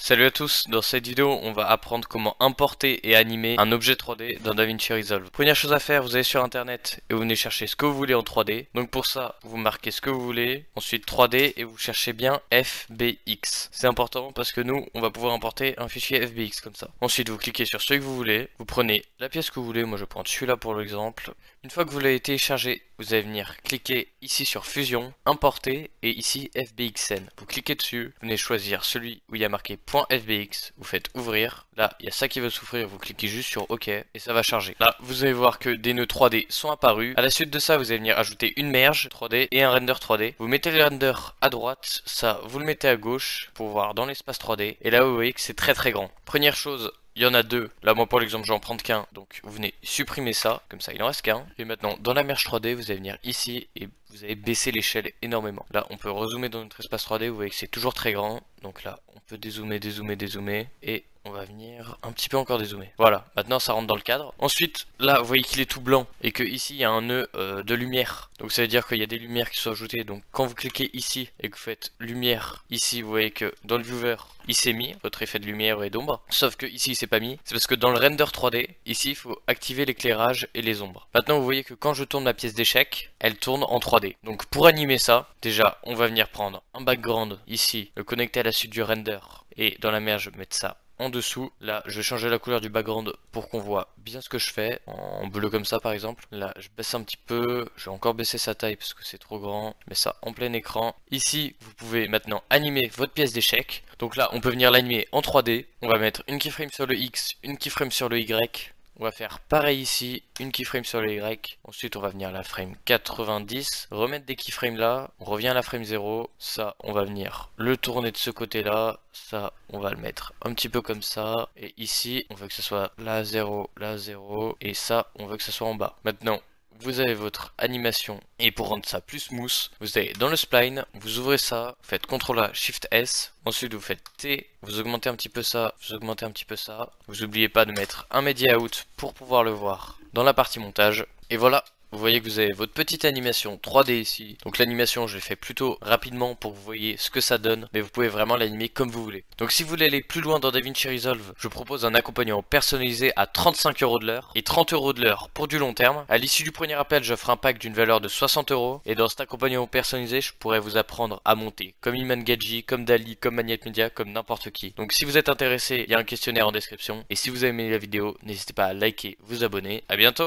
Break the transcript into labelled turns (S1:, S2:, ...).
S1: Salut à tous, dans cette vidéo on va apprendre comment importer et animer un objet 3D dans DaVinci Resolve. Première chose à faire, vous allez sur internet et vous venez chercher ce que vous voulez en 3D. Donc pour ça, vous marquez ce que vous voulez, ensuite 3D et vous cherchez bien FBX. C'est important parce que nous, on va pouvoir importer un fichier FBX comme ça. Ensuite vous cliquez sur celui que vous voulez, vous prenez la pièce que vous voulez, moi je prends celui-là pour l'exemple. Une fois que vous l'avez téléchargé, vous allez venir cliquer ici sur Fusion, Importer et ici FBXN. Vous cliquez dessus, vous venez choisir celui où il y a marqué .fbx, vous faites ouvrir. Là, il y a ça qui va s'ouvrir, vous cliquez juste sur OK et ça va charger. Là, vous allez voir que des nœuds 3D sont apparus. À la suite de ça, vous allez venir ajouter une merge 3D et un render 3D. Vous mettez le render à droite, ça vous le mettez à gauche pour voir dans l'espace 3D. Et là, vous voyez que c'est très grand. Première chose, il y en a deux. Là, moi, pour l'exemple, je vais en prendre qu'un. Donc, vous venez supprimer ça. Comme ça, il en reste qu'un. Et maintenant, dans la merge 3D, vous allez venir ici et vous allez baisser l'échelle énormément. Là, on peut rezoomer dans notre espace 3D. Vous voyez que c'est toujours très grand. Donc là, on peut dézoomer, dézoomer. Et on va venir un petit peu encore dézoomer. Voilà, maintenant ça rentre dans le cadre. Ensuite, là, vous voyez qu'il est tout blanc et que ici il y a un nœud de lumière. Donc ça veut dire qu'il y a des lumières qui sont ajoutées. Donc quand vous cliquez ici et que vous faites lumière, ici vous voyez que dans le viewer, il s'est mis, votre effet de lumière et d'ombre. Sauf que ici il s'est pas mis. C'est parce que dans le render 3D, ici il faut activer l'éclairage et les ombres. Maintenant vous voyez que quand je tourne ma pièce d'échec, elle tourne en 3D. Donc pour animer ça, déjà on va venir prendre un background ici, le connecter à la suite du render et dans la merge mettre ça en dessous. Là je vais changer la couleur du background pour qu'on voit bien ce que je fais, en bleu comme ça par exemple. Là je baisse un petit peu, je vais encore baisser sa taille parce que c'est trop grand, je mets ça en plein écran. Ici vous pouvez maintenant animer votre pièce d'échec. Donc là on peut venir l'animer en 3D, on va mettre une keyframe sur le X, une keyframe sur le Y. On va faire pareil ici, une keyframe sur le Y. Ensuite, on va venir à la frame 90, remettre des keyframes là. On revient à la frame 0. Ça, on va venir le tourner de ce côté-là. Ça, on va le mettre un petit peu comme ça. Et ici, on veut que ce soit là 0, là 0. Et ça, on veut que ce soit en bas. Maintenant, vous avez votre animation et pour rendre ça plus smooth, vous allez dans le spline, vous ouvrez ça, vous faites CTRL A, SHIFT S, ensuite vous faites T, vous augmentez un petit peu ça, vous augmentez un petit peu ça. Vous n'oubliez pas de mettre un media out pour pouvoir le voir dans la partie montage. Et voilà. Vous voyez que vous avez votre petite animation 3D ici. Donc l'animation je l'ai fait plutôt rapidement pour que vous voyez ce que ça donne. Mais vous pouvez vraiment l'animer comme vous voulez. Donc si vous voulez aller plus loin dans DaVinci Resolve, je propose un accompagnement personnalisé à 35 € de l'heure et 30 € de l'heure pour du long terme. À l'issue du premier appel, j'offre un pack d'une valeur de 60 €. Et dans cet accompagnement personnalisé, je pourrais vous apprendre à monter comme Iman Gadji, comme Dali, comme Magnette Media, comme n'importe qui. Donc si vous êtes intéressé, il y a un questionnaire en description. Et si vous avez aimé la vidéo, n'hésitez pas à liker, vous abonner. À bientôt!